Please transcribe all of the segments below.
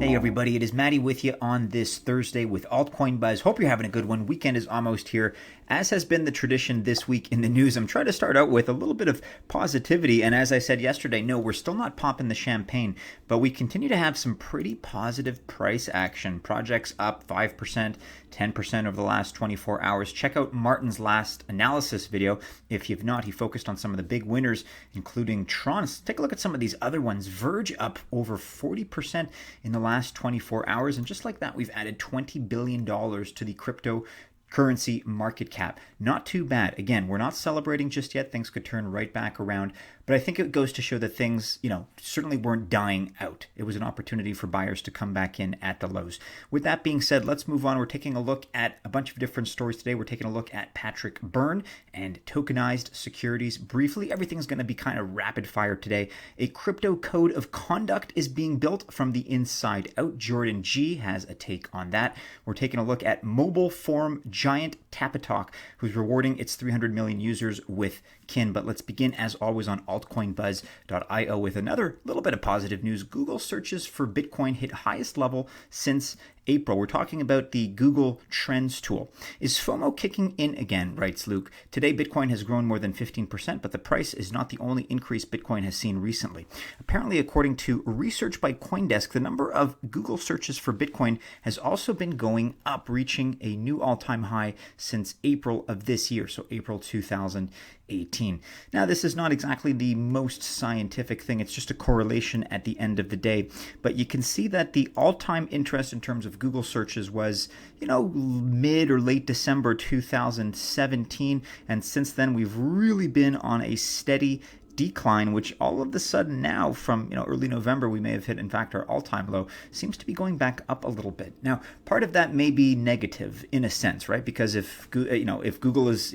Hey everybody, it is Mattie with you on this Thursday with Altcoin Buzz. Hope you're having a good one. Weekend is almost here. As has been the tradition this week in the news, I'm trying to start out with a little bit of positivity. And as I said yesterday, no, we're still not popping the champagne, but we continue to have some pretty positive price action. Projects up 5%, 10% over the last 24 hours. Check out Martin's last analysis video. If you've not, he focused on some of the big winners, including Tron. Let's take a look at some of these other ones. Verge up over 40% in the last 24 hours. And just like that, we've added $20 billion to the cryptocurrency market cap. Not too bad. Again, we're not celebrating just yet. Things could turn right back around. But I think it goes to show that things, certainly weren't dying out. It was an opportunity for buyers to come back in at the lows. With that being said, let's move on. We're taking a look at a bunch of different stories today. We're taking a look at Patrick Byrne and tokenized securities. Briefly, everything's going to be kind of rapid fire today. A crypto code of conduct is being built from the inside out. Jordan G has a take on that. We're taking a look at mobile form giant Tapatalk, who's rewarding its 300 million users with kin. But let's begin, as always, on altcoinbuzz.io with another little bit of positive news. Google searches for Bitcoin hit highest level since April. We're talking about the Google Trends tool. Is FOMO kicking in again, writes Luke. Today, Bitcoin has grown more than 15%, but the price is not the only increase Bitcoin has seen recently. Apparently, according to research by CoinDesk, the number of Google searches for Bitcoin has also been going up, reaching a new all-time high since April of this year, so April 2018. Now, this is not exactly the most scientific thing. It's just a correlation at the end of the day. But you can see that the all-time interest in terms of Google searches was, mid or late December 2017. And since then, we've really been on a steady decline, which all of a sudden now from early November we may have hit, in fact, our all-time low, seems to be going back up a little bit. Now, part of that may be negative in a sense, right? Because if Google is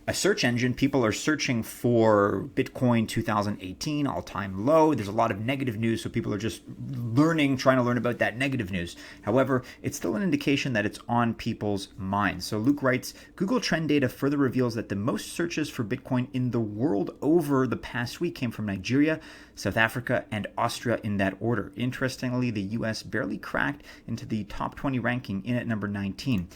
a search engine, people are searching for Bitcoin 2018 all-time low. There's a lot of negative news, so people are just trying to learn about that negative news. However, it's still an indication that it's on people's minds. So Luke writes, Google trend data further reveals that the most searches for Bitcoin in the world over the past week came from Nigeria, South Africa, and Austria in that order. Interestingly, the US barely cracked into the top 20 ranking, in at number 19.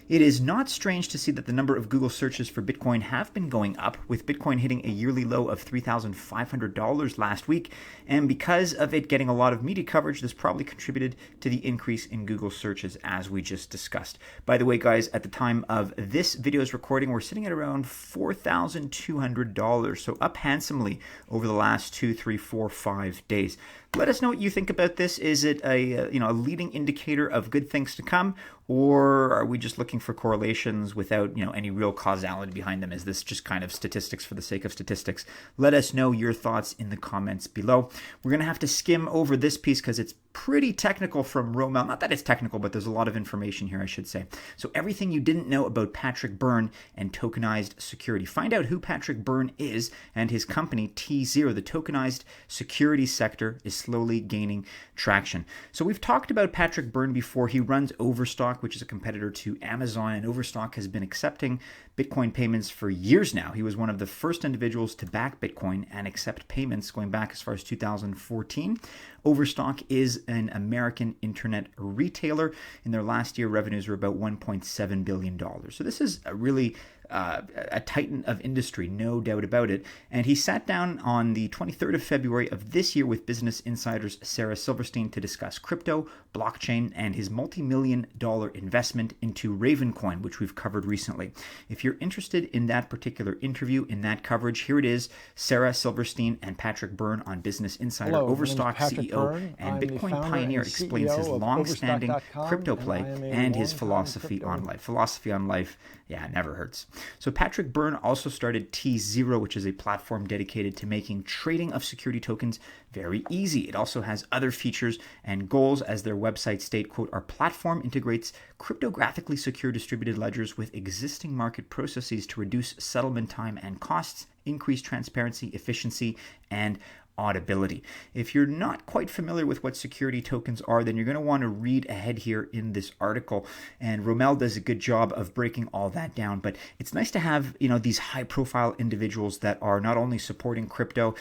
It is not strange to see that the number of Google searches for Bitcoin have been going up, with Bitcoin hitting a yearly low of $3,500 last week. And because of it getting a lot of media coverage, this probably contributed to the increase in Google searches, as we just discussed. By the way, guys, at the time of this video's recording, we're sitting at around $4,200, so up handsomely over the last 2, 3, 4, 5 days. Let us know what you think about this. Is it a leading indicator of good things to come, or are we just looking for correlations without any real causality behind them? Is this just kind of statistics for the sake of statistics? Let us know your thoughts in the comments below. We're going to have to skim over this piece because it's pretty technical from Romel. Not that it's technical, but there's a lot of information here, I should say. So everything you didn't know about Patrick Byrne and tokenized security. Find out who Patrick Byrne is and his company T0. The tokenized security sector is slowly gaining traction. So we've talked about Patrick Byrne before. He runs Overstock, which is a competitor to Amazon, and Overstock has been accepting Bitcoin payments for years now. He was one of the first individuals to back Bitcoin and accept payments going back as far as 2014. Overstock is an American internet retailer. In their last year, revenues were about $1.7 billion. So this is a really a titan of industry, no doubt about it. And he sat down on the 23rd of February of this year with Business Insider's Sarah Silverstein to discuss crypto, blockchain, and his multi-million-dollar investment into Ravencoin, which we've covered recently. If you're interested in that particular interview, in that coverage, here it is, Sarah Silverstein and Patrick Byrne on Business Insider. Hello, Overstock CEO Byrne. and I'm Bitcoin pioneer explains his long-standing crypto play and his philosophy on life. Philosophy on life, yeah, it never hurts. So Patrick Byrne also started T0, which is a platform dedicated to making trading of security tokens very easy. It also has other features and goals. As their website state, quote, our platform integrates cryptographically secure distributed ledgers with existing market processes to reduce settlement time and costs, increase transparency, efficiency, and audibility. If you're not quite familiar with what security tokens are, then you're going to want to read ahead here in this article. And Romel does a good job of breaking all that down. But it's nice to have, these high profile individuals that are not only supporting crypto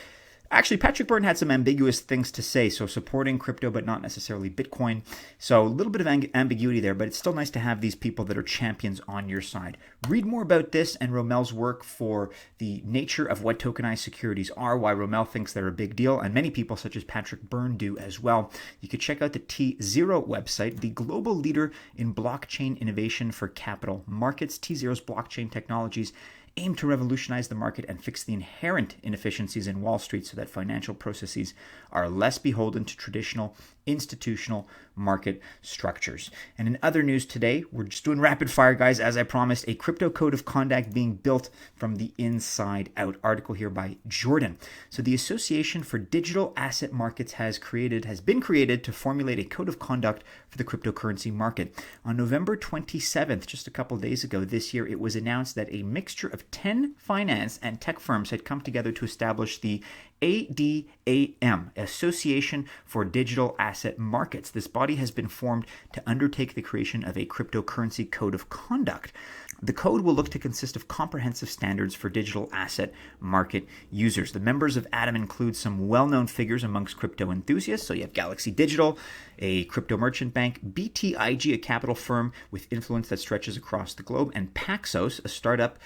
Actually, Patrick Byrne had some ambiguous things to say, so supporting crypto but not necessarily Bitcoin. So a little bit of ambiguity there, but it's still nice to have these people that are champions on your side. Read more about this and Romel's work for the nature of what tokenized securities are, why Romel thinks they're a big deal, and many people such as Patrick Byrne do as well. You could check out the T0 website, the global leader in blockchain innovation for capital markets. T0's blockchain technologies aim to revolutionize the market and fix the inherent inefficiencies in Wall Street so that financial processes are less beholden to traditional institutional market structures. And in other news today, we're just doing rapid fire, guys. As I promised, a crypto code of conduct being built from the inside out. Article here by Jordan. So the Association for Digital Asset Markets has been created to formulate a code of conduct for the cryptocurrency market. On November 27th, just a couple days ago this year, it was announced that a mixture of 10 finance and tech firms had come together to establish the ADAM, Association for Digital Asset Markets. This body has been formed to undertake the creation of a cryptocurrency code of conduct. The code will look to consist of comprehensive standards for digital asset market users. The members of ADAM include some well-known figures amongst crypto enthusiasts. So you have Galaxy Digital, a crypto merchant bank, BTIG, a capital firm with influence that stretches across the globe, and Paxos, a startup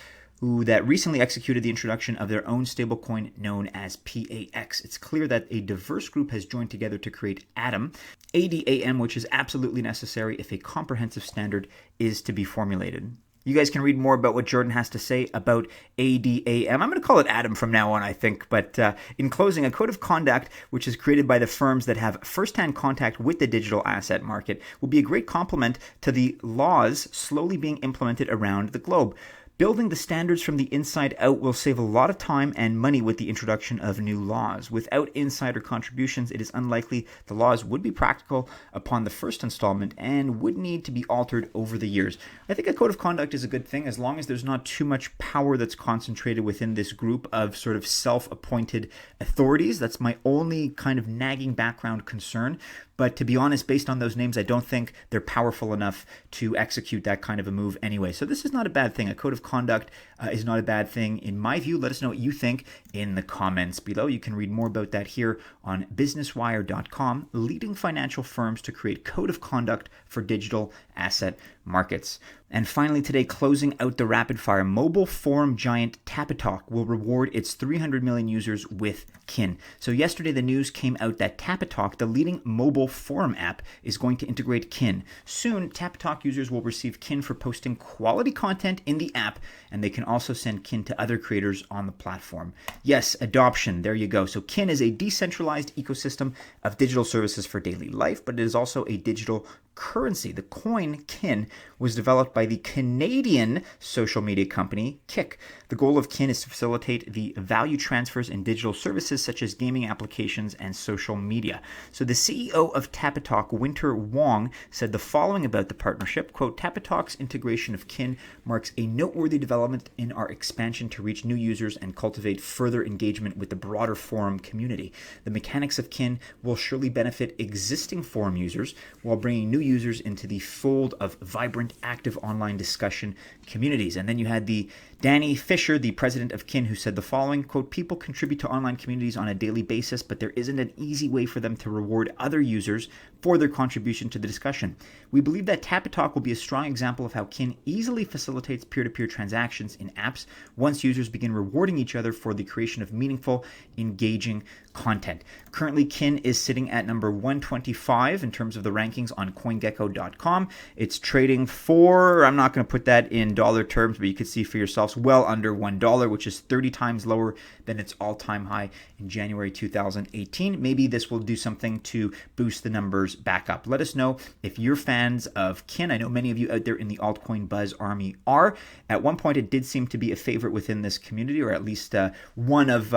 that recently executed the introduction of their own stablecoin known as PAX. It's clear that a diverse group has joined together to create ADAM, which is absolutely necessary if a comprehensive standard is to be formulated. You guys can read more about what Jordan has to say about ADAM. I'm going to call it ADAM from now on, I think. But in closing, a code of conduct, which is created by the firms that have firsthand contact with the digital asset market, will be a great complement to the laws slowly being implemented around the globe. Building the standards from the inside out will save a lot of time and money with the introduction of new laws. Without insider contributions, it is unlikely the laws would be practical upon the first installment and would need to be altered over the years. I think a code of conduct is a good thing as long as there's not too much power that's concentrated within this group of sort of self-appointed authorities. That's my only kind of nagging background concern. But to be honest, based on those names, I don't think they're powerful enough to execute that kind of a move anyway. So this is not a bad thing. A code of conduct is not a bad thing in my view. Let us know what you think in the comments below. You can read more about that here on businesswire.com, leading financial firms to create code of conduct for digital asset markets. And finally today, closing out the rapid fire, mobile forum giant Tapatalk will reward its 300 million users with Kin. So yesterday the news came out that Tapatalk, the leading mobile forum app, is going to integrate Kin. Soon, Tapatalk users will receive Kin for posting quality content in the app, and they can also send Kin to other creators on the platform. Yes, adoption, there you go. So Kin is a decentralized ecosystem of digital services for daily life, but it is also a digital currency. The coin Kin was developed by the Canadian social media company Kik. The goal of Kin is to facilitate the value transfers in digital services such as gaming applications and social media. So the CEO of Tapatalk, Winter Wong, said the following about the partnership, quote, Tapatalk's integration of Kin marks a noteworthy development in our expansion to reach new users and cultivate further engagement with the broader forum community. The mechanics of Kin will surely benefit existing forum users while bringing new users into the fold of vibrant, active online discussion communities. And then you had the Danny Fisher, the president of Kin, who said the following, quote, people contribute to online communities on a daily basis, but there isn't an easy way for them to reward other users for their contribution to the discussion. We believe that Tapatalk will be a strong example of how Kin easily facilitates peer-to-peer transactions in apps once users begin rewarding each other for the creation of meaningful, engaging content. Currently, Kin is sitting at number 125 in terms of the rankings on CoinGecko.com. It's trading for, I'm not going to put that in dollar terms, but you can see for yourselves, well under $1, which is 30 times lower than its all-time high in January 2018. Maybe this will do something to boost the numbers back up. Let us know if you're fans of Kin. I know many of you out there in the altcoin buzz army are. At one point, it did seem to be a favorite within this community, or at least one of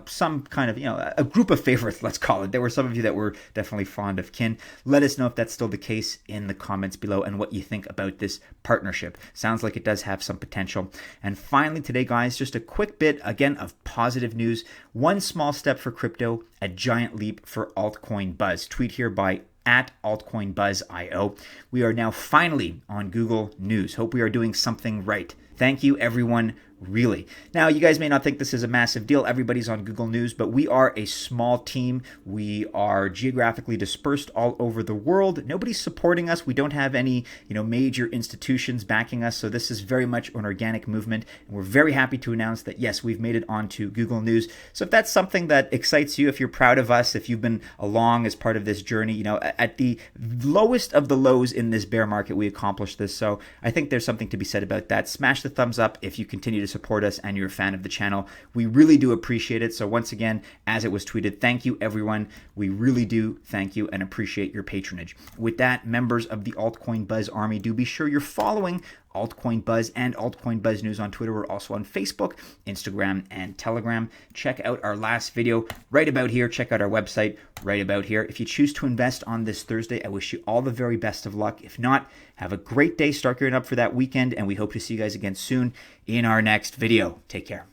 some kind of a group of favorites, let's call it. There were some of you that were definitely fond of Kin. Let us know if that's still the case in the comments below and what you think about this partnership. Sounds like it does have some potential. And finally today, guys, just a quick bit again of positive news. One small step for crypto, a giant leap for altcoin buzz. Tweet here by at altcoinbuzzio. We are now finally on Google News. Hope we are doing something right. Thank you everyone really. Now, you guys may not think this is a massive deal. Everybody's on Google News, but we are a small team. We are geographically dispersed all over the world. Nobody's supporting us. We don't have any, major institutions backing us. So this is very much an organic movement. And we're very happy to announce that, yes, we've made it onto Google News. So if that's something that excites you, if you're proud of us, if you've been along as part of this journey, at the lowest of the lows in this bear market, we accomplished this. So I think there's something to be said about that. Smash the thumbs up if you continue to support us and you're a fan of the channel. We really do appreciate it. So once again, as it was tweeted, thank you everyone. We really do thank you and appreciate your patronage. With that, members of the Altcoin Buzz Army, do be sure you're following Altcoin Buzz and Altcoin Buzz News on Twitter. We're also on Facebook, Instagram, and Telegram. Check out our last video right about here. Check out our website right about here. If you choose to invest on this Thursday, I wish you all the very best of luck. If not, have a great day. Start gearing up for that weekend, and we hope to see you guys again soon in our next video. Take care.